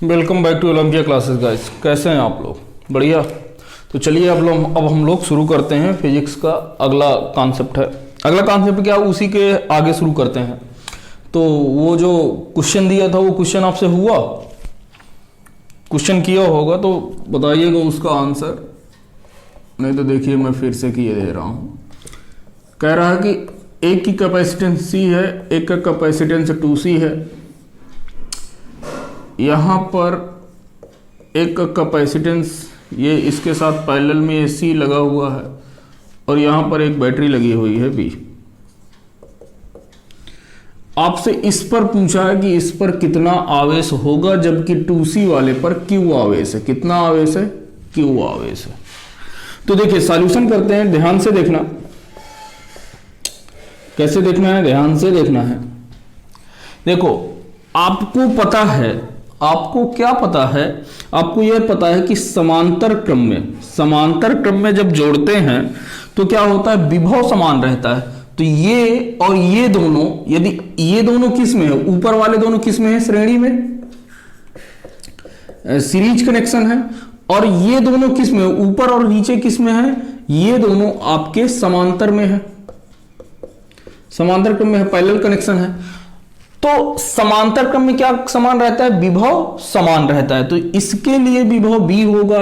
Welcome back to Olympia classes guys. कैसे हैं आप लोग? बढ़िया। तो चलिए अब हम लोग शुरू करते हैं। फिजिक्स का अगला कॉन्सेप्ट है। अगला कॉन्सेप्ट क्या, उसी के आगे शुरू करते हैं। तो वो जो क्वेश्चन दिया था वो क्वेश्चन आपसे हुआ, क्वेश्चन किया होगा तो बताइएगा उसका आंसर, नहीं तो देखिए मैं फिर से किए दे रहा हूँ। कह रहा है कि एक की कैपेसिटेंस C है, एक का कैपेसिटेंस 2C है। यहाँ पर एक का कैपेसिटेंस ये इसके साथ पैरेलल में ये C लगा हुआ है और यहाँ पर एक बैटरी लगी हुई है B। आपसे इस पर पूछा है कि इस पर कितना आवेश होगा, जबकि 2C वाले पर Q आवेश है। कितना आवेश है? Q आवेश है। तो देखिए सॉल्यूशन करते हैं, ध्यान से देखना। कैसे देखना है? ध्यान से देखना है। देखो आपको पता है, आपको क्या पता है? आपको यह पता है कि समांतर क्रम में जब जोड़ते हैं तो क्या होता है? विभव समान रहता है। तो ये और ये दोनों, यदि ये दोनों किस में है? ऊपर वाले दोनों किस में है? श्रेणी में, सीरीज कनेक्शन है। और ये दोनों किस में है? ऊपर और नीचे किस में है? ये दोनों आपके समांतर में है, समांतर क्रम में है, पैरेलल कनेक्शन है। तो समांतर क्रम में क्या समान रहता है? विभव समान रहता है। तो इसके लिए विभव B होगा,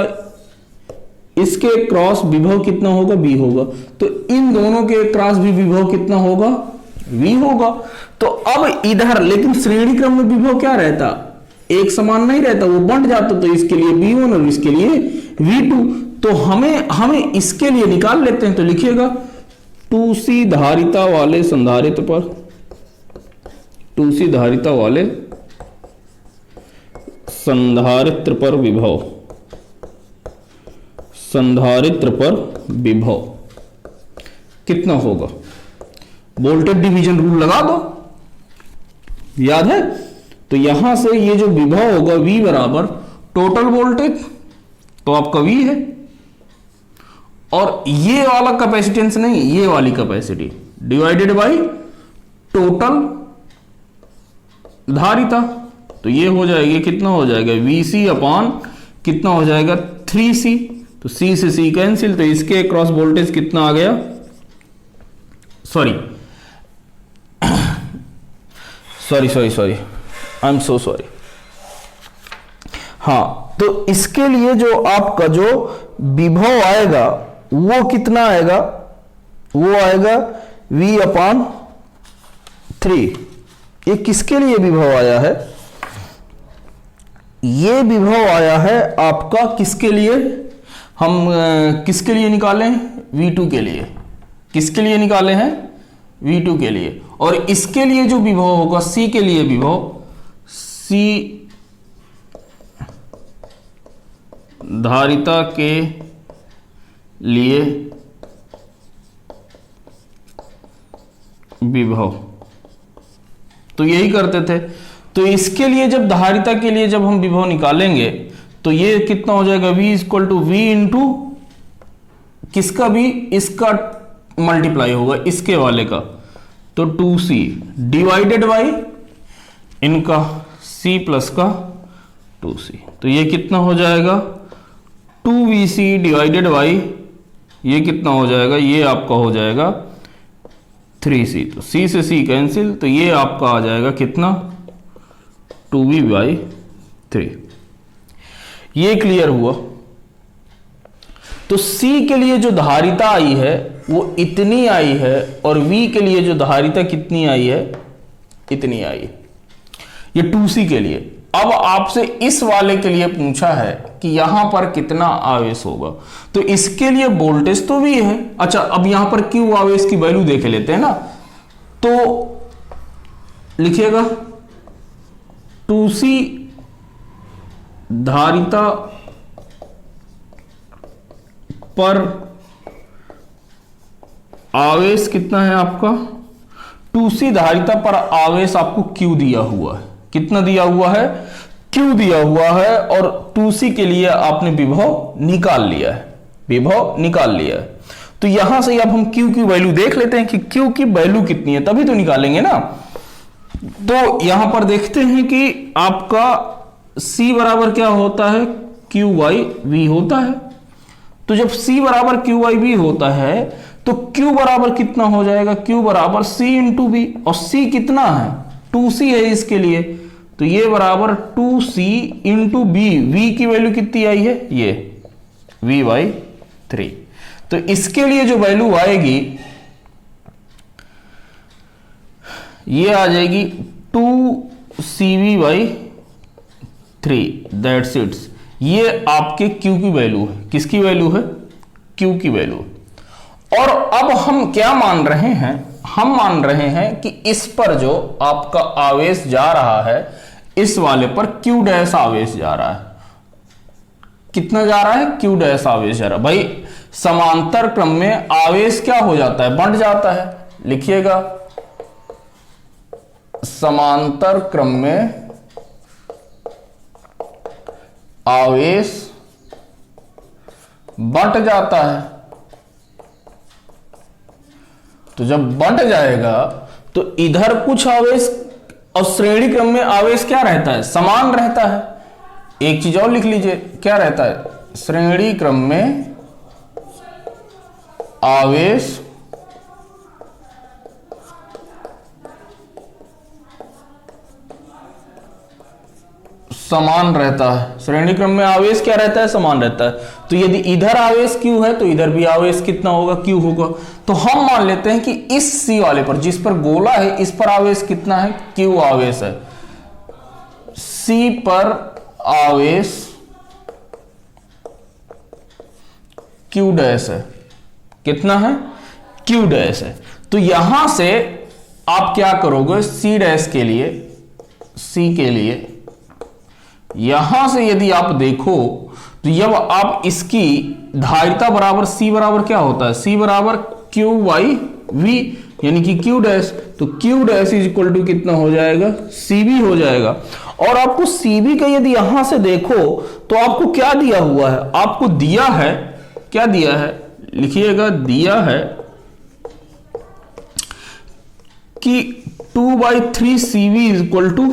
इसके क्रॉस विभव कितना होगा? B होगा। तो इन दोनों के क्रॉस भी विभव कितना होगा? V होगा। तो अब इधर लेकिन श्रेणी क्रम में विभव क्या रहता? एक समान नहीं रहता, वो बंट जाता। तो इसके लिए V1 और इसके लिए V2। तो हमें इसके लिए निकाल लेते हैं। तो लिखिएगा 2C धारिता वाले संधारित्र पर, 2C धारिता वाले संधारित्र पर विभव, संधारित्र पर विभव कितना होगा? वोल्टेज डिवीजन रूल लगा दो, याद है? तो यहां से ये जो विभव होगा V बराबर टोटल वोल्टेज, तो आपका V है, और ये वाला कैपेसिटेंस नहीं, ये वाली कैपेसिटी डिवाइडेड बाय टोटल धारिता। तो ये हो जाएगी, कितना हो जाएगा? VC अपान कितना हो जाएगा? 3C। तो C से C कैंसिल, तो इसके क्रॉस वोल्टेज कितना आ गया? Sorry I am so sorry. हाँ, तो इसके लिए जो आपका जो विभव आएगा वो कितना आएगा? वो आएगा V अपान 3। ये किसके लिए विभव आया है? ये विभव आया है आपका किसके लिए? हम किसके लिए निकाले हैं? V2 के लिए। किसके लिए निकाले हैं? V2 के लिए। और इसके लिए जो विभव होगा C के लिए विभव, C धारिता के लिए विभव, तो यही करते थे। तो इसके लिए जब धारिता के लिए जब हम विभव निकालेंगे तो ये कितना हो जाएगा? V equal to V into किसका V? इसका मल्टीप्लाई होगा इसके वाले का, तो 2C डिवाइडेड बाई इनका C प्लस का 2C। तो ये कितना हो जाएगा? 2VC डिवाइडेड बाई ये कितना हो जाएगा? ये आपका हो जाएगा 3C। तो C से C कैंसिल, तो ये आपका आ जाएगा कितना? 2V by 3। ये क्लियर हुआ। तो C के लिए जो धारिता आई है वो इतनी आई है, और V के लिए जो धारिता कितनी आई है? इतनी आई है। ये 2C के लिए। अब आपसे इस वाले के लिए पूछा है कि यहां पर कितना आवेश होगा। तो इसके लिए वोल्टेज तो V है। अच्छा, अब यहां पर Q आवेश की वैल्यू देख लेते हैं ना। तो लिखिएगा 2C धारिता पर आवेश कितना है आपका? 2C धारिता पर आवेश आपको Q दिया हुआ है। कितना दिया हुआ है? Q दिया हुआ है। और 2C के लिए आपने विभव निकाल लिया है, विभव निकाल लिया है। तो यहां से अब हम Q की वैल्यू देख लेते हैं कि Q की वैल्यू कितनी है, तभी तो निकालेंगे ना। तो यहां पर देखते हैं कि आपका C बराबर क्या होता है, क्यू बाई वी होता है। तो जब C बराबर क्यू बाई वी होता है तो Q बराबर कितना हो जाएगा, Q बराबर C इंटू बी, और C कितना है 2C है इसके लिए, तो ये बराबर 2C इंटू बी। V की वैल्यू कितनी आई है, ये V बाई 3। तो इसके लिए जो वैल्यू आएगी ये आ जाएगी 2CV बाई 3, दैट्स इट्स। ये आपके Q की वैल्यू है, किसकी वैल्यू है, Q की वैल्यू। और अब हम क्या मान रहे हैं, हम मान रहे हैं कि इस पर जो आपका आवेश जा रहा है, इस वाले पर Q डैश आवेश जा रहा है। कितना जा रहा है, Q डैश आवेश जा रहा है। भाई समांतर क्रम में आवेश क्या हो जाता है, बंट जाता है। लिखिएगा, समांतर क्रम में आवेश बंट जाता है। तो जब बंट जाएगा तो इधर कुछ आवेश, और श्रेणी क्रम में आवेश क्या रहता है, समान रहता है। एक चीज और लिख लीजिए, क्या रहता है, श्रेणी क्रम में आवेश समान रहता है। श्रेणी क्रम में आवेश क्या रहता है, समान रहता है। तो यदि इधर आवेश Q है तो इधर भी आवेश कितना होगा, Q होगा। तो हम मान लेते हैं कि इस C वाले पर, जिस पर गोला है, इस पर आवेश कितना है, Q आवेश है। C पर आवेश Q डैश है, कितना है, Q डैश है। तो यहां से आप क्या करोगे, C डैश के लिए, C के लिए यहां से यदि आप देखो तो जब आप इसकी धारिता बराबर C बराबर क्या होता है, C बराबर Q बाई V, यानी कि Q डैश। तो Q dash is equal to कितना हो जाएगा, CV हो जाएगा। और आपको CV का यदि यहां से देखो तो आपको क्या दिया हुआ है, आपको दिया है, क्या दिया है, लिखिएगा, दिया है कि 2/3 CV is equal to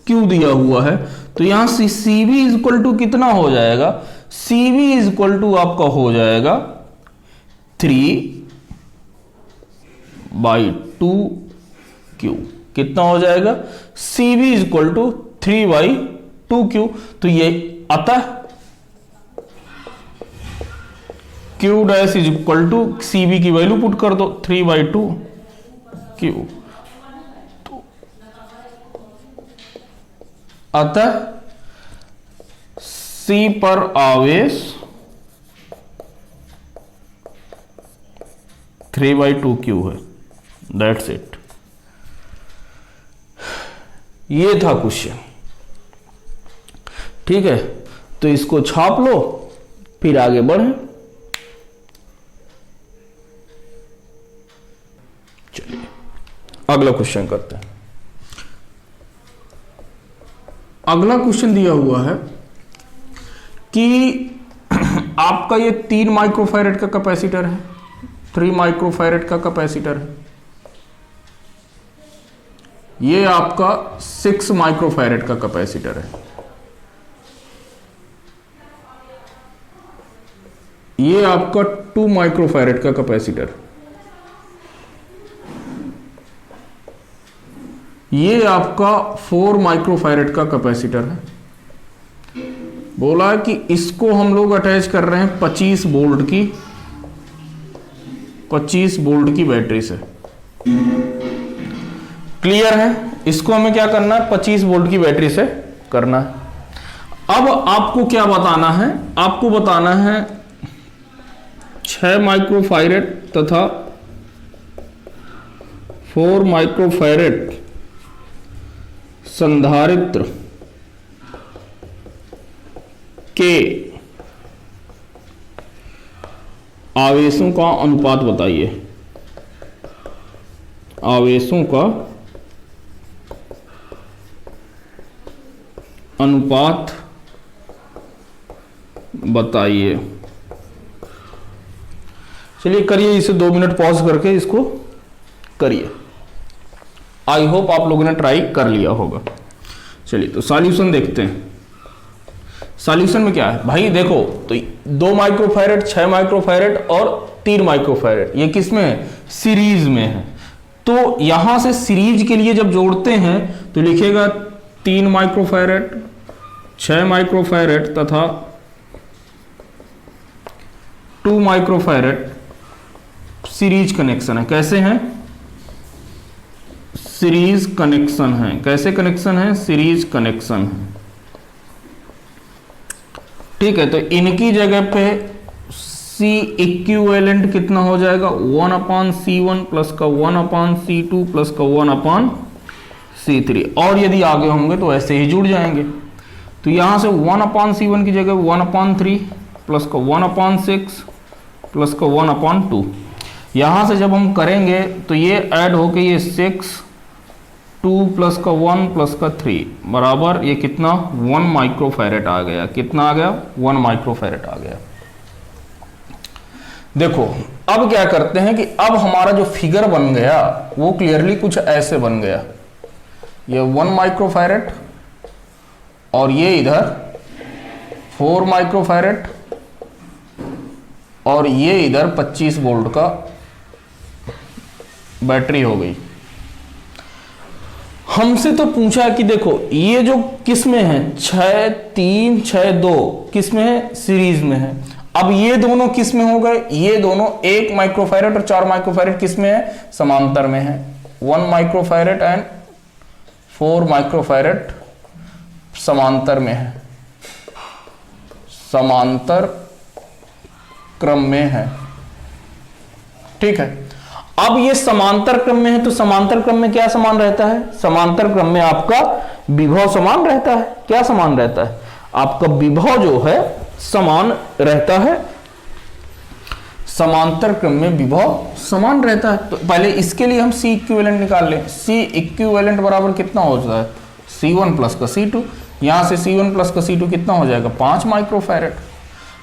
Q दिया हुआ है। तो यहां से CV इज इक्वल टू कितना हो जाएगा, CV इज इक्वल टू आपका हो जाएगा 3/2Q। कितना हो जाएगा, CV is equal to 3/2Q। तो ये अतः Q dash is equal to, CV की वैल्यू पुट कर दो 3/2Q। अतः C पर आवेश 3/2Q है, दैट्स इट। ये था क्वेश्चन, ठीक है। तो इसको छाप लो, फिर आगे बढ़े। चलिए अगला क्वेश्चन करते हैं। अगला क्वेश्चन दिया हुआ है कि आपका ये 3 माइक्रोफैरेड का कैपेसिटर है, 3 माइक्रोफैरेड का कैपेसिटर है। ये आपका 6 माइक्रोफैरेड का कैपेसिटर है। ये आपका 2 माइक्रोफैरेड का कैपेसिटर, ये आपका 4 माइक्रोफैरेड का कैपेसिटर है। बोला कि इसको हम लोग अटैच कर रहे हैं 25 वोल्ट की बैटरी से। क्लियर है, इसको हमें क्या करना है, 25 वोल्ट की बैटरी से करना है। अब आपको क्या बताना है, आपको बताना है 6 माइक्रोफैरेड तथा 4 माइक्रोफैरेड संधारित्र के आवेशों का अनुपात बताइए। आवेशों का अनुपात बताइए। चलिए करिए, इसे 2 मिनट पॉज करके इसको करिए। आई होप आप लोगों ने ट्राई कर लिया होगा। चलिए तो सॉल्यूशन देखते हैं। सॉल्यूशन में क्या है भाई, देखो तो 2 माइक्रोफैरेड, 6 माइक्रोफैरेड और 3 माइक्रोफैरेड, ये किस में है, सीरीज में है। तो यहां से सीरीज के लिए जब जोड़ते हैं तो लिखेगा 3 माइक्रोफैरेड, 6 माइक्रोफैरेड तथा 2 माइक्रोफैरेड सीरीज कनेक्शन है। कैसे हैं, सीरीज कनेक्शन है। कैसे कनेक्शन है, सीरीज कनेक्शन है। ठीक है, तो इनकी जगह पे C इक्विवेलेंट कितना हो जाएगा, 1/C1 प्लस का 1/C2 प्लस का 1/C3। और यदि आगे होंगे तो ऐसे ही जुड़ जाएंगे। तो यहां से 1/C1 की जगह 1/3 प्लस का 1/6 प्लस का 1/2। यहां से जब हम करेंगे तो ये ऐड होके ये 6, 2 प्लस का 1 प्लस का 3 बराबर ये कितना 1 माइक्रोफैरेड आ गया। कितना आ गया, 1 माइक्रोफैरेड आ गया। देखो अब क्या करते हैं कि अब हमारा जो फिगर बन गया वो क्लियरली कुछ ऐसे बन गया। ये 1 माइक्रोफैरेड और ये इधर 4 माइक्रोफैरेड और ये इधर 25 वोल्ट का बैटरी हो गई। हमसे तो पूछा कि देखो ये जो किस में है, 6, 3, 6, 2 किस में है, सीरीज में है। अब ये दोनों किस में हो गए, ये दोनों 1 माइक्रोफैरेड और 4 माइक्रोफैरेड किस में है, समांतर में है। 1 माइक्रोफैरेड एंड 4 माइक्रोफैरेड समांतर में है, समांतर क्रम में है। ठीक है, अब ये समांतर क्रम में है तो समांतर क्रम में क्या समान रहता है, समांतर क्रम में आपका विभव समान रहता है। क्या समान रहता है, आपका विभव जो है समान रहता है। समांतर क्रम में विभव समान रहता है। तो पहले इसके लिए हम C इक्विवेलेंट निकाल लें। C इक्विवेलेंट बराबर कितना होता है, C1 प्लस का C2। यहां से C1 प्लस का C2 कितना हो जाएगा, 5 माइक्रोफैरेड।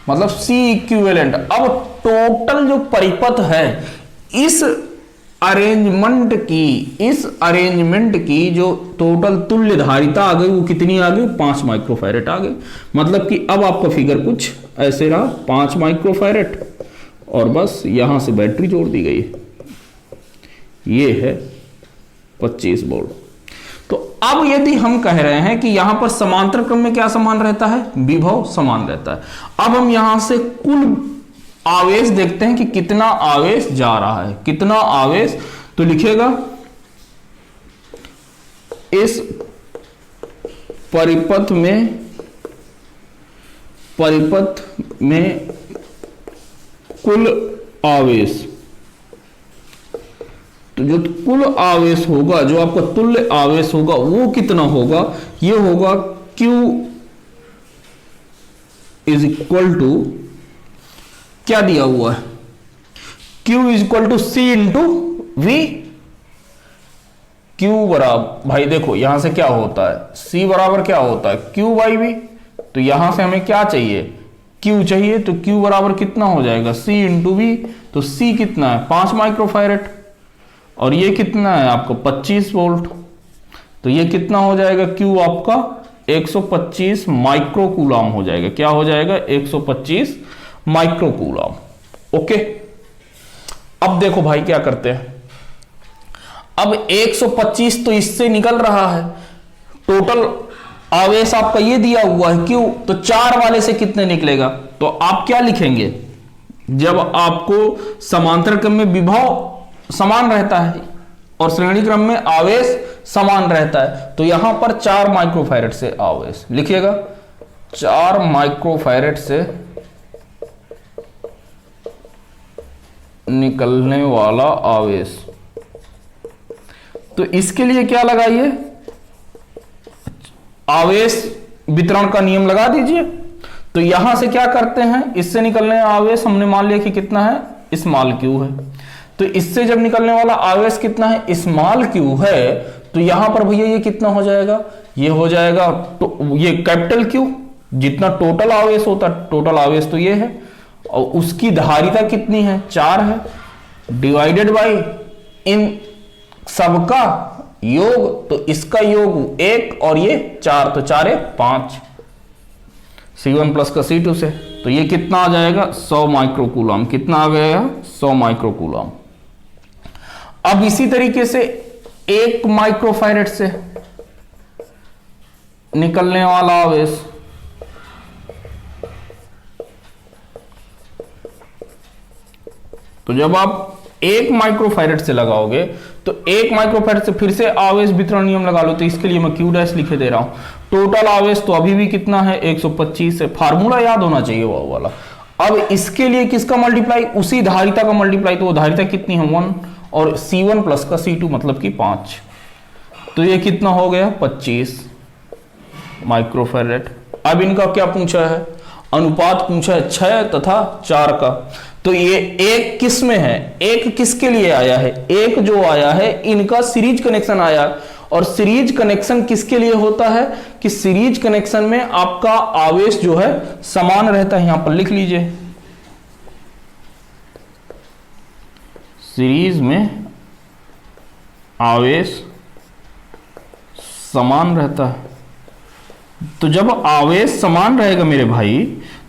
मतलब C इक्विवेलेंट। अब टोटल जो परिपथ है इस अरेंजमेंट की जो टोटल तुल्य धारिता आ गई वो कितनी आ गई, 5 माइक्रोफैरेड आ गई। मतलब कि अब आपका फिगर कुछ ऐसे रहा, 5 माइक्रोफैरेड और बस यहां से बैटरी जोड़ दी गई है, ये है 25 वोल्ट। तो अब यदि हम कह रहे हैं कि यहां पर समांतर क्रम में क्या समान रहता है, विभव समान रहता है। अब हम यहां से कुल आवेश देखते हैं कि कितना आवेश जा रहा है, कितना आवेश। तो लिखेगा इस परिपथ में कुल आवेश। तो जो कुल आवेश होगा, जो आपका तुल्य आवेश होगा वो कितना होगा, ये होगा Q इज इक्वल टू, क्या दिया हुआ है, Q is equal to C into V। Q बराबर, भाई देखो यहां से क्या होता है, C बराबर क्या होता है, Q बाई V। तो यहां से हमें क्या चाहिए, Q चाहिए। तो Q बराबर कितना हो जाएगा, C इंटू V। तो C कितना है, 5 माइक्रोफैरेड और ये कितना है आपको 25 वोल्ट। तो ये कितना हो जाएगा, Q आपका 125 माइक्रोकूलम हो जाएगा। क्या हो जाएगा, 125 माइक्रोकूलम। ओके, अब देखो भाई क्या करते हैं। अब 125 तो इससे निकल रहा है, टोटल आवेश आपका ये दिया हुआ है Q। तो 4 वाले से कितने निकलेगा, तो आप क्या लिखेंगे, जब आपको समांतर क्रम में विभव समान रहता है और श्रेणी क्रम में आवेश समान रहता है, तो यहां पर 4 माइक्रोफैरेड से आवेश लिखिएगा, 4 माइक्रोफैरेड से निकलने वाला आवेश। तो इसके लिए क्या लगाइए, आवेश वितरण का नियम लगा दीजिए। तो यहां से क्या करते हैं, इससे निकलने वाला आवेश हमने मान लिया कि कितना है, स्मॉल q है। तो इससे जब निकलने वाला आवेश कितना है, स्मॉल q है, तो यहां पर भैया ये कितना हो जाएगा, ये हो जाएगा तो ये कैपिटल Q, जितना टोटल आवेश होता है, टोटल आवेश तो ये है, और उसकी धारिता कितनी है, 4 है, डिवाइडेड बाई इन सबका योग। तो इसका योग 1 और ये 4, तो 4 5, C1 प्लस का C2 से, तो ये कितना आ जाएगा 100 माइक्रोकूलम। कितना आ गया 100 माइक्रोकूलम। अब इसी तरीके से 1 माइक्रोफैरेड से निकलने वाला आवेश, तो जब आप 1 माइक्रोफैरेड से लगाओगे तो 1 माइक्रोफैरेड से फिर से आवेश वितरण नियम लगा लो, तो इसके लिए मैं Q डैश लिखे दे रहा हूं। टोटल आवेश तो अभी भी कितना है 125 है, फार्मूला याद होना चाहिए वो वाला। अब इसके लिए किसका मल्टीप्लाई, उसी धारिता का मल्टीप्लाई, तो वो धारिता कितनी है 1 और C1 प्लस का C2 मतलब कि 5, तो ये कितना हो गया 25 माइक्रोफैरेड। अब इनका क्या पूछा है, अनुपात पूछा है 6 तथा 4 का। तो ये एक किस में है, एक किसके लिए आया है, एक जो आया है इनका सीरीज कनेक्शन आया, और सीरीज कनेक्शन किसके लिए होता है कि सीरीज कनेक्शन में आपका आवेश जो है समान रहता है। यहां पर लिख लीजिए, सीरीज में आवेश समान रहता है। तो जब आवेश समान रहेगा मेरे भाई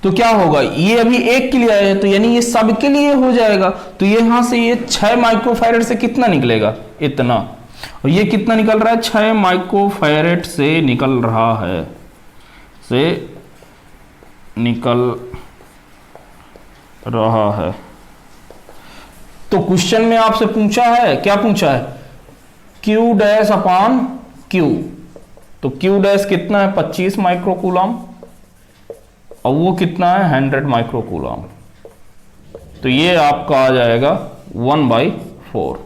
तो क्या होगा, ये अभी एक के लिए आया है तो यानी ये सब के लिए हो जाएगा, तो ये यहां से ये 6 माइक्रोफैरेड से कितना निकलेगा इतना, और ये कितना निकल रहा है 6 माइक्रोफैरेड से निकल रहा है, से निकल रहा है। तो क्वेश्चन में आपसे पूछा है, क्या पूछा है, Q डैश अपान Q, तो Q डैश कितना है 25 माइक्रोकूलम और वो कितना है 100 माइक्रोकूलम, तो ये आपका आ जाएगा 1/4।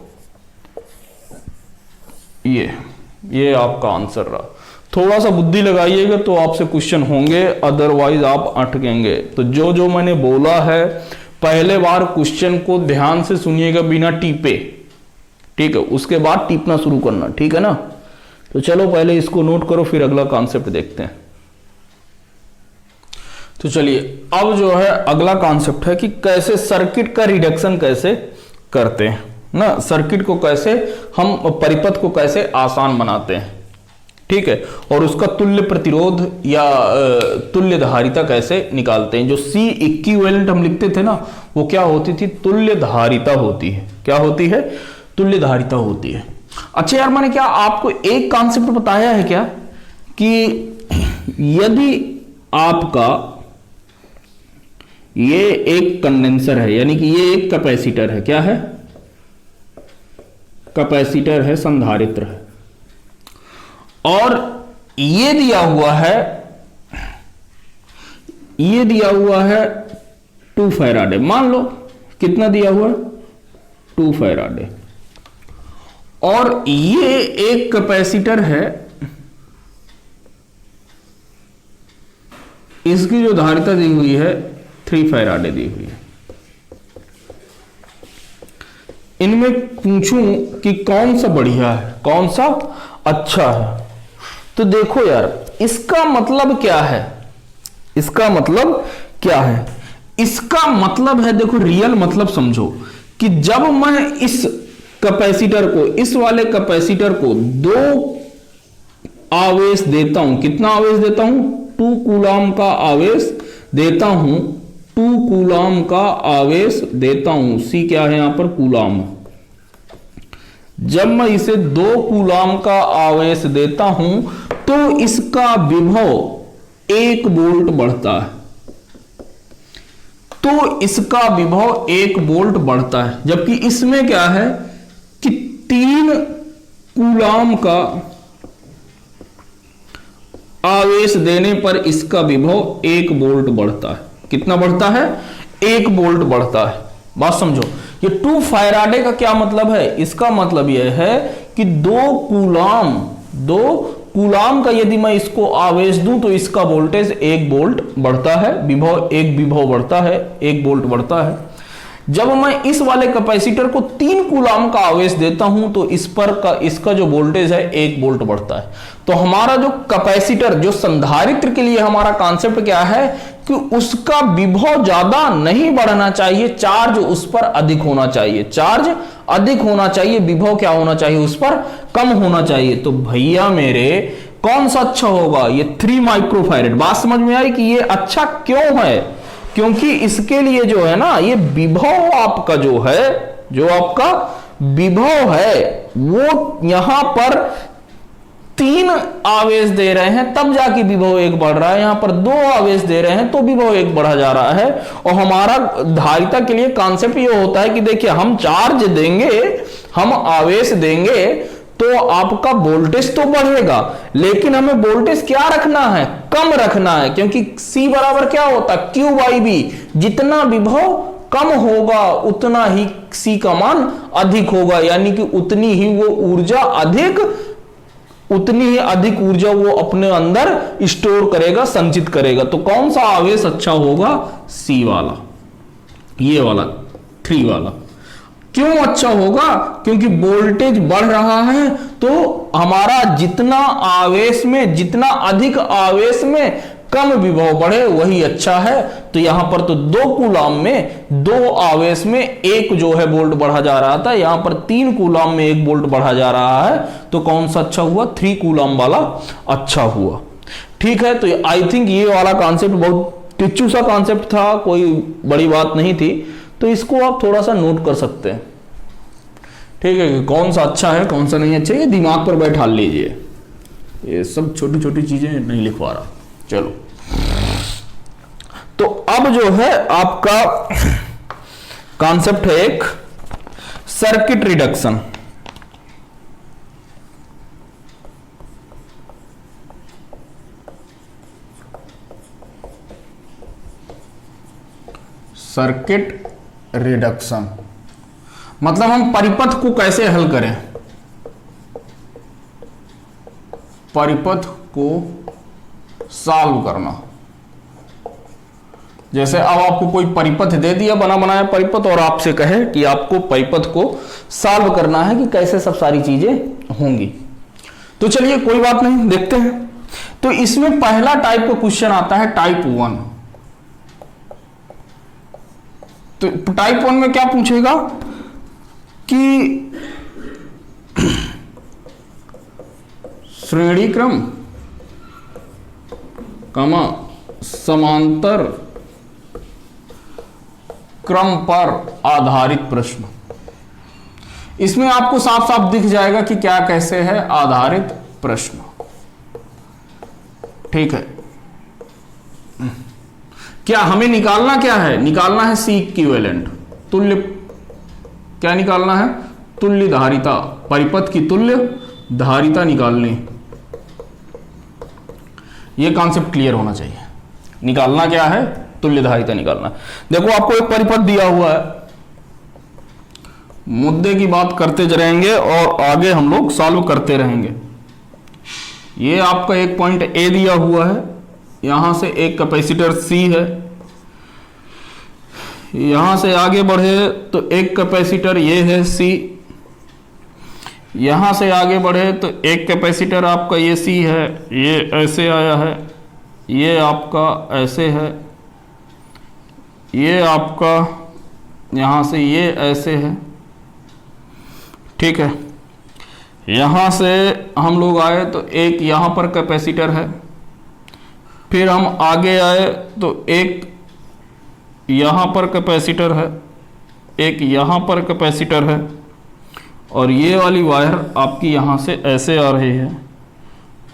ये आपका आंसर रहा। थोड़ा सा बुद्धि लगाइएगा तो आपसे क्वेश्चन होंगे, अदरवाइज आप अटकेंगे। तो जो जो मैंने बोला है पहले बार क्वेश्चन को ध्यान से सुनिएगा बिना टीपे, ठीक है, उसके बाद टीपना शुरू करना, ठीक है ना। तो चलो पहले इसको नोट करो, फिर अगला कॉन्सेप्ट देखते हैं। तो चलिए अब जो है अगला कॉन्सेप्ट है कि कैसे सर्किट का रिडक्शन कैसे करते हैं ना, सर्किट को कैसे हम परिपथ को कैसे आसान बनाते हैं, ठीक है, और उसका तुल्य प्रतिरोध या तुल्य धारिता कैसे निकालते हैं। जो C इक्विवेलेंट हम लिखते थे ना, वो क्या होती थी, तुल्य धारिता होती है। क्या होती है, तुल्य धारिता होती है। अच्छा यार, मैंने क्या आपको एक कॉन्सेप्ट बताया है क्या कि यदि आपका ये एक कंडेंसर है, यानी कि ये एक कैपेसिटर है, क्या है, कैपेसिटर है, संधारित्र है, और ये दिया हुआ है, ये दिया हुआ है 2 फैराडे, मान लो कितना दिया हुआ है 2 फैराडे, और ये एक कैपेसिटर है, इसकी जो धारिता दी हुई है 3 फैराडे दी हुई है। इनमें पूछूं कि कौन सा बढ़िया है, कौन सा अच्छा है, तो देखो यार इसका मतलब क्या है, इसका मतलब क्या है, इसका मतलब है, देखो रियल मतलब समझो कि जब मैं इस कैपेसिटर को, इस वाले कैपेसिटर को 2 आवेश देता हूं, कितना आवेश देता हूं 2 कूलम का आवेश देता हूं, 2 कूलम का आवेश देता हूं, C क्या है यहां पर कूलम। जब मैं इसे 2 कूलम का आवेश देता हूं तो इसका विभव 1 वोल्ट बढ़ता है, तो इसका विभव 1 वोल्ट बढ़ता है, जबकि इसमें क्या है कि 3 कूलम का आवेश देने पर इसका विभव 1 वोल्ट बढ़ता है। कितना बढ़ता है 1 वोल्ट बढ़ता है। बात समझो, ये 2 फैराडे का क्या मतलब है, इसका मतलब यह है कि 2 कूलम का यदि मैं इसको आवेश दूं तो इसका वोल्टेज 1 वोल्ट बढ़ता है, विभव 1 विभव बढ़ता है, 1 वोल्ट बढ़ता है। जब मैं इस वाले कैपेसिटर को 3 कूलम का आवेश देता हूं तो इस पर का इसका जो वोल्टेज है 1 वोल्ट बढ़ता है। तो हमारा जो कैपेसिटर, जो संधारित्र के लिए हमारा कॉन्सेप्ट क्या है कि उसका विभव ज्यादा नहीं बढ़ना चाहिए, चार्ज उस पर अधिक होना चाहिए, चार्ज अधिक होना चाहिए, विभव क्या होना चाहिए उस पर कम होना चाहिए। तो भैया मेरे कौन सा अच्छा होगा? ये 3 माइक्रोफैरेड। बात समझ में आई कि ये अच्छा क्यों है? क्योंकि इसके लिए जो है ना, ये विभव आपका जो है, जो आपका विभव है वो यहां पर 3 आवेश दे रहे हैं, तब जाके विभव 1 बढ़ रहा है। यहां पर 2 आवेश दे रहे हैं तो विभव 1 बढ़ा जा रहा है। और हमारा धारिता के लिए कॉन्सेप्ट ये होता है कि देखिए, हम चार्ज देंगे, हम आवेश देंगे तो आपका वोल्टेज तो बढ़ेगा, लेकिन हमें वोल्टेज क्या रखना है? कम रखना है, क्योंकि C बराबर क्या होता है? Q/V। जितना विभव कम होगा उतना ही C का मान अधिक होगा, यानी कि उतनी ही अधिक ऊर्जा वो अपने अंदर स्टोर करेगा, संचित करेगा। तो कौन सा आवेश अच्छा होगा? C वाला, ये वाला 3 वाला। क्यों अच्छा होगा? क्योंकि वोल्टेज बढ़ रहा है तो हमारा जितना अधिक आवेश में कम विभव बढ़े वही अच्छा है। तो यहां पर तो 2 कूलम में 2 आवेश में 1 जो है वोल्ट बढ़ा जा रहा था, यहां पर 3 कूलम में 1 वोल्ट बढ़ा जा रहा है। तो कौन सा अच्छा हुआ? 3 कूलम वाला अच्छा हुआ। ठीक है, तो आई थिंक ये वाला कॉन्सेप्ट बहुत टिच्चू सा कॉन्सेप्ट था, कोई बड़ी बात नहीं थी। तो इसको आप थोड़ा सा नोट कर सकते हैं। ठीक है, कि कौन सा अच्छा है कौन सा नहीं अच्छा, ये दिमाग पर बैठा लीजिए। ये सब छोटी छोटी चीजें नहीं लिखवा रहा। चलो, तो अब जो है आपका कॉन्सेप्ट है एक सर्किट रिडक्शन। सर्किट रिडक्शन मतलब हम परिपथ को कैसे हल करें, परिपथ को सॉल्व करना। जैसे अब आपको कोई परिपथ दे दिया, बना बनाया परिपथ, और आपसे कहे कि आपको परिपथ को सॉल्व करना है कि कैसे सब सारी चीजें होंगी। तो चलिए कोई बात नहीं, देखते हैं। तो इसमें पहला टाइप का क्वेश्चन आता है टाइप 1। तो टाइप 1 में क्या पूछेगा कि श्रेणी क्रम कमा समांतर क्रम पर आधारित प्रश्न। इसमें आपको साफ साफ दिख जाएगा कि क्या कैसे है आधारित प्रश्न। ठीक है, क्या हमें निकालना क्या है? निकालना है C इक्विवेलेंट, तुल्य। क्या निकालना है? तुल्य धारिता, परिपथ की तुल्य धारिता निकालनी। यह कॉन्सेप्ट क्लियर होना चाहिए। निकालना क्या है? तुल्य धारिता निकालना। देखो, आपको एक परिपथ दिया हुआ है, मुद्दे की बात करते रहेंगे और आगे हम लोग सॉल्व करते रहेंगे। ये आपका एक पॉइंट A दिया हुआ है, यहां से एक कैपेसिटर C है, यहां से आगे बढ़े तो एक कैपेसिटर ये है C, यहां से आगे बढ़े तो एक कैपेसिटर आपका ये C है, ये ऐसे आया है, ये आपका ऐसे है, ये आपका यहां से ये ऐसे है। ठीक है, यहां से हम लोग आए तो एक यहां पर कैपेसिटर है, फिर हम आगे आए तो एक यहां पर कैपेसिटर है, एक यहां पर कैपेसिटर है, और ये वाली वायर आपकी यहां से ऐसे आ रही है,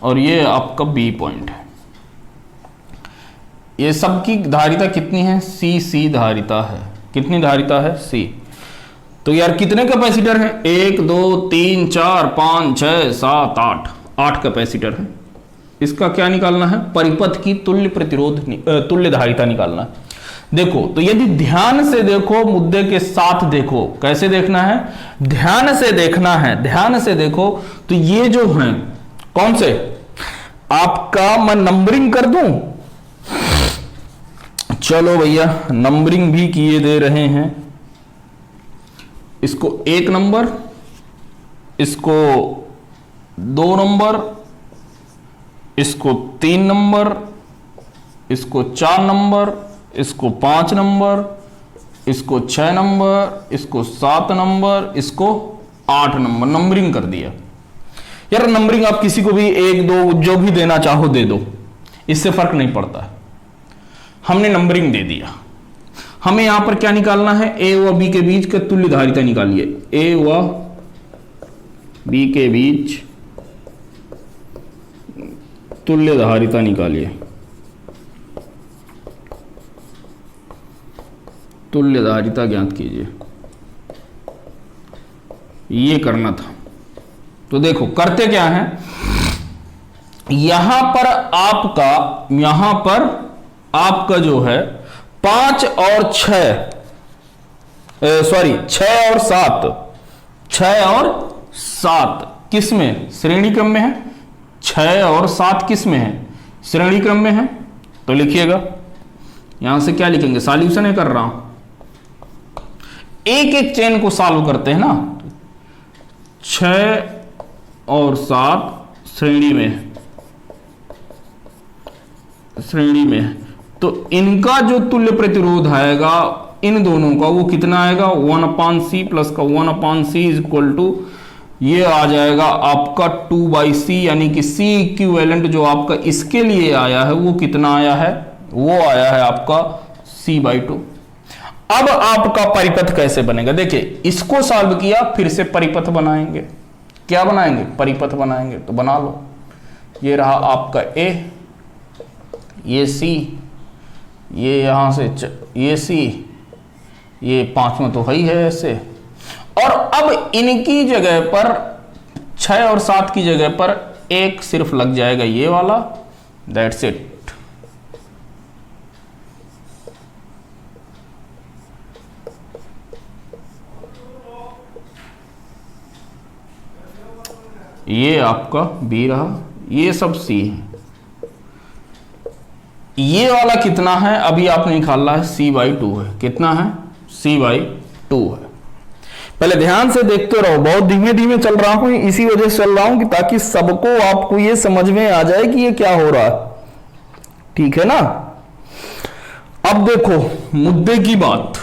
और ये आपका B पॉइंट है। ये सब की धारिता कितनी है? C धारिता है। कितनी धारिता है? C। तो यार कितने कैपेसिटर हैं? 1 2 3 4 5 6 7 8 8 कैपेसिटर है। इसका क्या निकालना है? परिपथ की तुल्य प्रतिरोध, तुल्य धारिता निकालना है। देखो, तो यदि ध्यान से देखो, मुद्दे के साथ देखो, कैसे देखना है? ध्यान से देखना है, ध्यान से देखो। तो ये जो हैं कौन से, आपका मैं नंबरिंग कर दूं? चलो भैया, नंबरिंग भी किए दे रहे हैं। इसको 1 नंबर, इसको 2 नंबर, इसको 3 नंबर, इसको 4 नंबर, इसको 5 नंबर, इसको 6 नंबर, इसको 7 नंबर, इसको 8 नंबर, नंबरिंग कर दिया। यार नंबरिंग आप किसी को भी 1 2 जो भी देना चाहो दे दो, इससे फर्क नहीं पड़ता। हमने नंबरिंग दे दिया, हमें यहां पर क्या निकालना है, ए व बी के बीच का तुल्य धारिता निकालिए। ए व बी के बीच तुल्य धारिता निकालिए, तुल्य धारिता ज्ञात कीजिए, ये करना था। तो देखो करते क्या है, यहां पर आपका जो है 5 और 6 6 और 7 किस में, श्रेणी क्रम में है। 6 और 7 किस में है, श्रेणी क्रम में है। तो लिखिएगा, यहां से क्या लिखेंगे, सॉल्यूशन है कर रहा हूं, एक एक चेन को सॉल्व करते हैं ना। 6 और 7 श्रेणी में है, तो इनका जो तुल्य प्रतिरोध आएगा इन दोनों का वो कितना आएगा, 1/c प्लस का 1/c इज इक्वल टू, ये आ जाएगा आपका 2/c, यानी कि C इक्विवेलेंट जो आपका इसके लिए आया है वो कितना आया है, वो आया है आपका C/2। अब आपका परिपथ कैसे बनेगा, देखिए इसको सॉल्व किया, फिर से परिपथ बनाएंगे। क्या बनाएंगे, परिपथ बनाएंगे। तो बना लो, ये रहा आपका A, ये C, ये यहां से ये C, ये 5वां तो है ही है ऐसे। और अब इनकी जगह पर 6 और 7 की जगह पर एक सिर्फ लग जाएगा ये वाला, दैट्स इट। ये आपका B रहा, ये सब C है। ये वाला कितना है अभी आपने निकाला है, C/2 है। कितना है, C/2 है। पहले ध्यान से देखते रहो, बहुत धीमे धीमे चल रहा हूं, इसी वजह से चल रहा हूं कि ताकि सबको आपको ये समझ में आ जाए कि ये क्या हो रहा है, ठीक है ना। अब देखो मुद्दे की बात,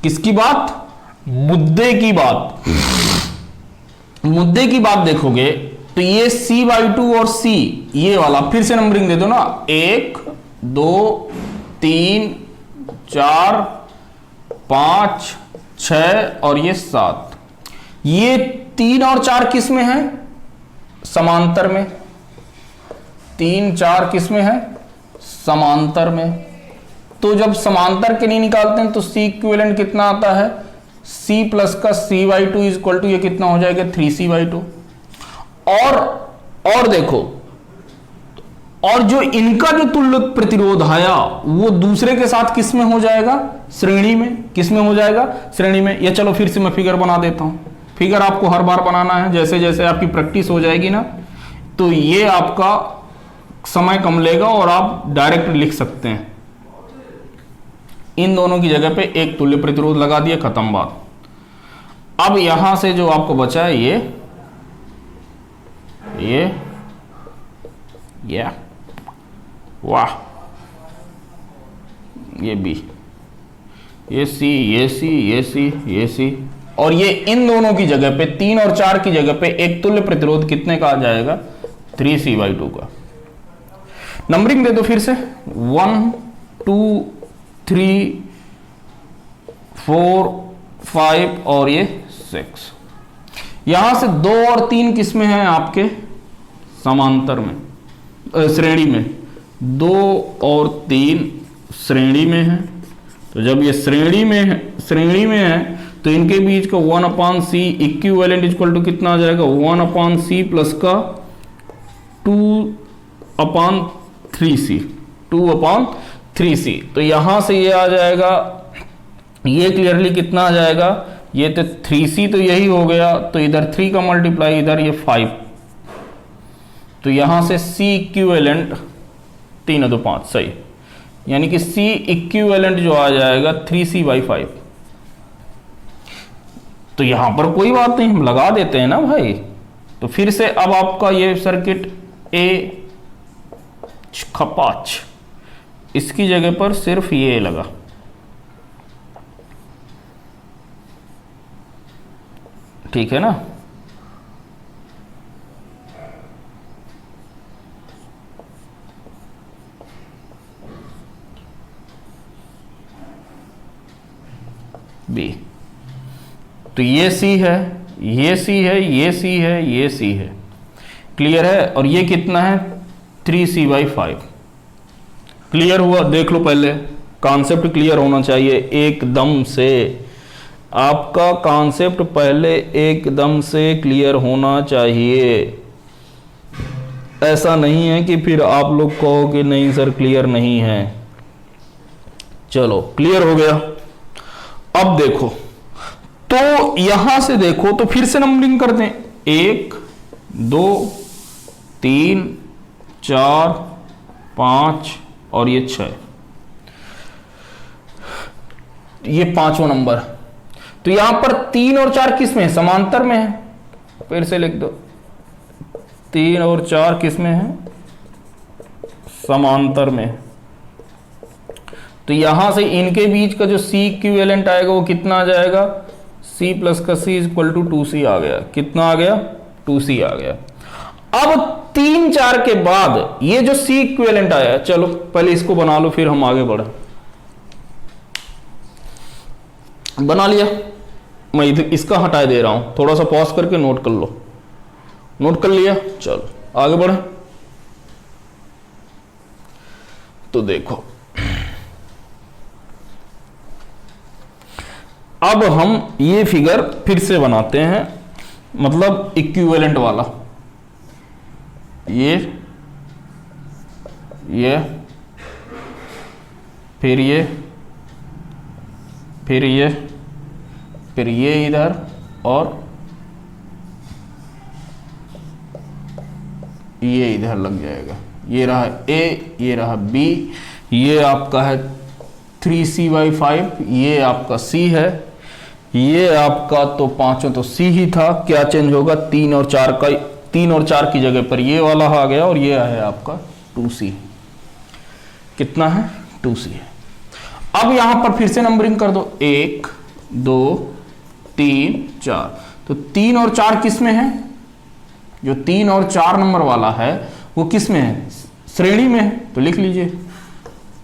किसकी बात, मुद्दे की बात। मुद्दे की बात देखोगे तो ये C/2 और C, ये वाला फिर से नंबरिंग दे दो ना, 1 2 3 4 5 6 और ये 7। ये 3 और 4 किस में है, समांतर में। 3 4 किस में है, समांतर में। तो जब समांतर के नहीं निकालते हैं तो C इक्विवेलेंट कितना आता है, C प्लस का C/2 इज इक्वल टू, ये कितना हो जाएगा 3C/2। और देखो, और जो इनका जो तुल्य प्रतिरोध आया वो दूसरे के साथ किस में हो जाएगा, श्रेणी में। किस में हो जाएगा, श्रेणी में। या चलो फिर से मैं फिगर बना देता हूं, फिगर आपको हर बार बनाना है, जैसे जैसे आपकी प्रैक्टिस हो जाएगी ना, तो ये आपका समय कम लेगा और आप डायरेक्ट लिख सकते हैं। इन दोनों की जगह पे एक तुल्य प्रतिरोध लगा दिया, खत्म बात। अब यहां से जो आपको बचा है ये वाह, ये B, ये C, ये C, ये C, ये C, और ये इन दोनों की जगह पे 3 और 4 की जगह पे एक तुल्य प्रतिरोध कितने का आ जाएगा, 3C/2 का। नंबरिंग दे दो फिर से, 1 2 3 4 5 और ये 6। यहां से 2 और 3 किस में है आपके, समांतर में, श्रेणी में। 2 और 3 श्रेणी में है। तो जब ये श्रेणी में है तो इनके बीच का 1/c इक्विवेलेंट इक्वल टू कितना आ जाएगा, 1/c प्लस का 2/3c। तो यहां से ये आ जाएगा, ये क्लियरली कितना आ जाएगा, ये तो 3c तो यही हो गया, तो इधर 3 का मल्टीप्लाई, इधर ये 5, तो यहां से C इक्विवेलेंट 3 2 5 सही, यानी कि C इक्विवेलेंट जो आ जाएगा 3C/5। तो यहां पर कोई बात नहीं, हम लगा देते हैं ना भाई। तो फिर से अब आपका ये सर्किट A खपाच, इसकी जगह पर सिर्फ ये लगा, ठीक है ना। बी। तो ये सी है, ये सी है, ये सी है, ये सी है, क्लियर है। और ये कितना है 3c/5। क्लियर हुआ? देख लो, पहले कॉन्सेप्ट क्लियर होना चाहिए एकदम से। आपका कॉन्सेप्ट पहले एकदम से क्लियर होना चाहिए। ऐसा नहीं है कि फिर आप लोग कहो कि नहीं सर क्लियर नहीं है। चलो क्लियर हो गया। अब देखो, तो यहां से देखो तो फिर से नंबरिंग कर दें, 1 2 3 4 5 और ये 6, ये पांचवा नंबर। तो यहां पर 3 और 4 किस में है? समांतर में है। फिर से लिख दो, 3 और 4 किस में है? समांतर में। तो यहां से इनके बीच का जो C इक्विवेलेंट आएगा वो कितना आ जाएगा? C प्लस का C इक्वल टू 2C आ गया। कितना आ गया? 2C आ गया। अब 3 4 के बाद ये जो C इक्विवेलेंट आया, चलो पहले इसको बना लो फिर हम आगे बढ़े। बना लिया, मैं इधर इसका हटा दे रहा हूं, थोड़ा सा पॉज करके नोट कर लो। नोट कर लिया, चलो आगे बढ़े। तो देखो, अब हम ये फिगर फिर से बनाते हैं, मतलब इक्विवेलेंट वाला। ये फिर ये फिर ये इधर और ये इधर लग जाएगा। ये रहा A, ये रहा B, ये आपका है 3c/5, ये आपका C है, ये आपका तो पांचों तो C ही था। क्या चेंज होगा? 3 और 4 का, 3 और 4 की जगह पर ये वाला आ गया और ये है आपका 2C। कितना है? 2C है। अब यहां पर फिर से नंबरिंग कर दो, 1 2 3 4। तो 3 और 4 किस में है? जो 3 और 4 नंबर वाला है वो किस में है? श्रेणी में है। तो लिख लीजिए,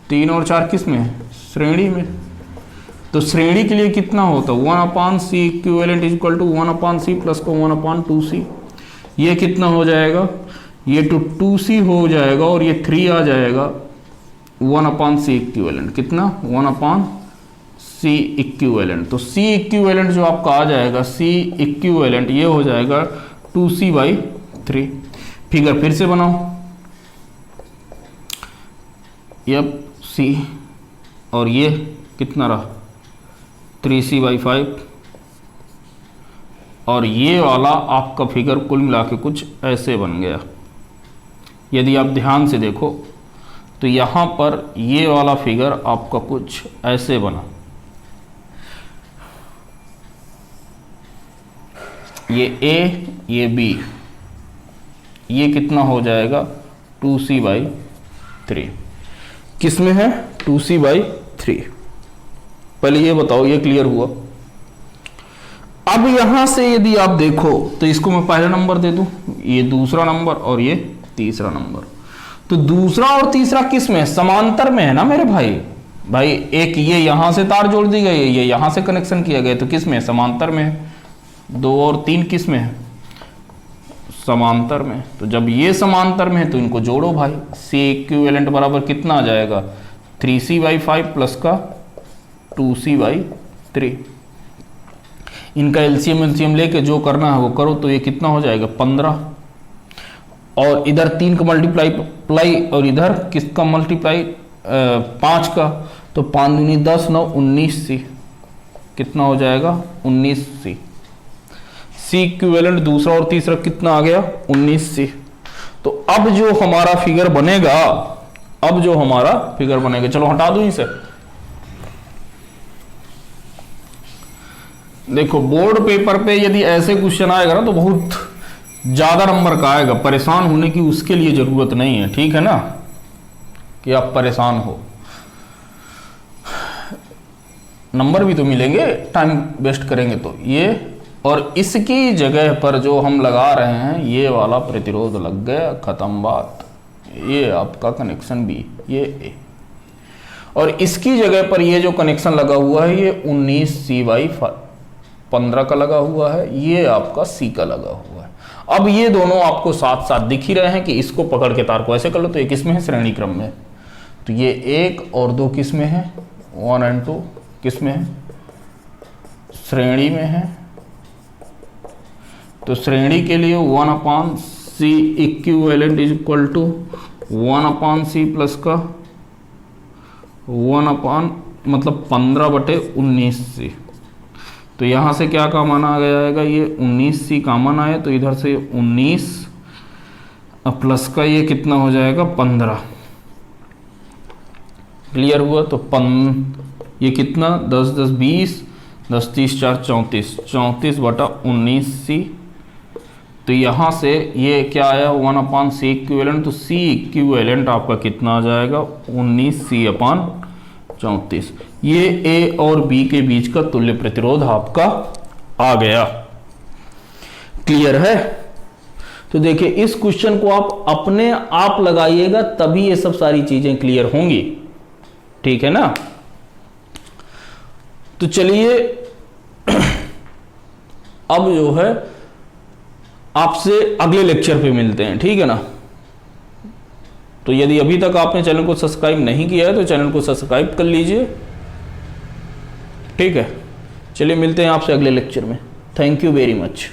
3 और 4 किस में है? श्रेणी में। तो श्रेणी के लिए कितना होता है? 1/c equivalent is equal to 1/c plus को 1/2c। ये कितना हो जाएगा? ये तो 2c हो जाएगा और ये 3 आ जाएगा 1/c इक्विवेलेंट। कितना? 1/c equivalent. तो c इक्विवेलेंट जो आपका आ जाएगा, c इक्विवेलेंट ये हो जाएगा 2c/3। फिगर फिर से बनाओ, यप c, और ये कितना रहा? 3c/5। और ये वाला आपका फिगर कुल मिला के कुछ ऐसे बन गया। यदि आप ध्यान से देखो तो यहां पर ये वाला फिगर आपका कुछ ऐसे बना। ये A, ये B, ये कितना हो जाएगा? 2c/3। किस में है? 2c/3। पहले ये बताओ, ये क्लियर हुआ? अब यहां से यदि आप देखो तो इसको मैं पहला नंबर दे दूं, ये दूसरा नंबर और ये तीसरा नंबर। तो दूसरा और तीसरा किस में है? समांतर में है ना मेरे भाई। एक ये यहां से तार जोड़ दी गई है, ये यहां से कनेक्शन किया गया, तो किस में है? समांतर में है। 2 और 3 किस में है? समांतर में। तो जब ये समांतर में है तो इनको जोड़ो भाई। C इक्विवेलेंट बराबर कितना आ जाएगा? 3c/5 प्लस का 2c/3। इनका एलसीएम लेके जो करना है वो करो। तो ये कितना हो जाएगा? 15। और इधर 3 का मल्टीप्लाई और इधर किसका मल्टीप्लाई? 5 का। तो 5 दूनी 10, 9 19c। कितना हो जाएगा? 19c। C इक्विवेलेंट दूसरा और तीसरा कितना आ गया? 19c। तो अब जो हमारा फिगर बनेगा, चलो हटा दूं इसे। देखो, बोर्ड पेपर पे यदि ऐसे क्वेश्चन आएगा ना तो बहुत ज्यादा नंबर का आएगा। परेशान होने की उसके लिए जरूरत नहीं है, ठीक है ना, कि आप परेशान हो। नंबर भी तो मिलेंगे, टाइम वेस्ट करेंगे तो। ये और इसकी जगह पर जो हम लगा रहे हैं ये वाला प्रतिरोध लग गया, खत्म बात। ये आपका कनेक्शन बी, ये ए। और इसकी जगह पर ये जो कनेक्शन लगा हुआ है ये 19C/15 का लगा हुआ है, ये आपका C का लगा हुआ है। अब ये दोनों आपको साथ साथ दिख ही रहे हैं कि इसको पकड़ के तार को ऐसे कर लो तो ये किस में है, श्रेणी क्रम में। तो ये 1 और 2 किस में है, 1 और 2 किस में है, श्रेणी में है। तो श्रेणी के लिए 1/C equivalent is equal to 1/C plus का 1/मतलब 15/19C। तो यहां से क्या कॉमन आ गया आएगा, ये 19C कॉमन आया तो इधर से 19 प्लस का ये कितना हो जाएगा 15। क्लियर हुआ। तो ये कितना 10 10 20 10 30 4 34 34/19C। तो यहाँ से ये क्या आया 1/C इक्विवेलेंट, तो C इक्विवेलेंट आपका कितना आ जाएगा 19C/34। ये A और B के बीच का तुल्य प्रतिरोध आपका आ गया। क्लियर है। तो देखिए इस क्वेश्चन को आप अपने आप लगाइएगा तभी ये सब सारी चीजें क्लियर होंगी, ठीक है ना। तो चलिए अब जो है आपसे अगले लेक्चर पे मिलते हैं, ठीक है ना। तो यदि अभी तक आपने चैनल को सब्सक्राइब नहीं किया है तो चैनल को सब्सक्राइब कर लीजिए, ठीक है। चलिए मिलते हैं आपसे अगले लेक्चर में। Thank you very much.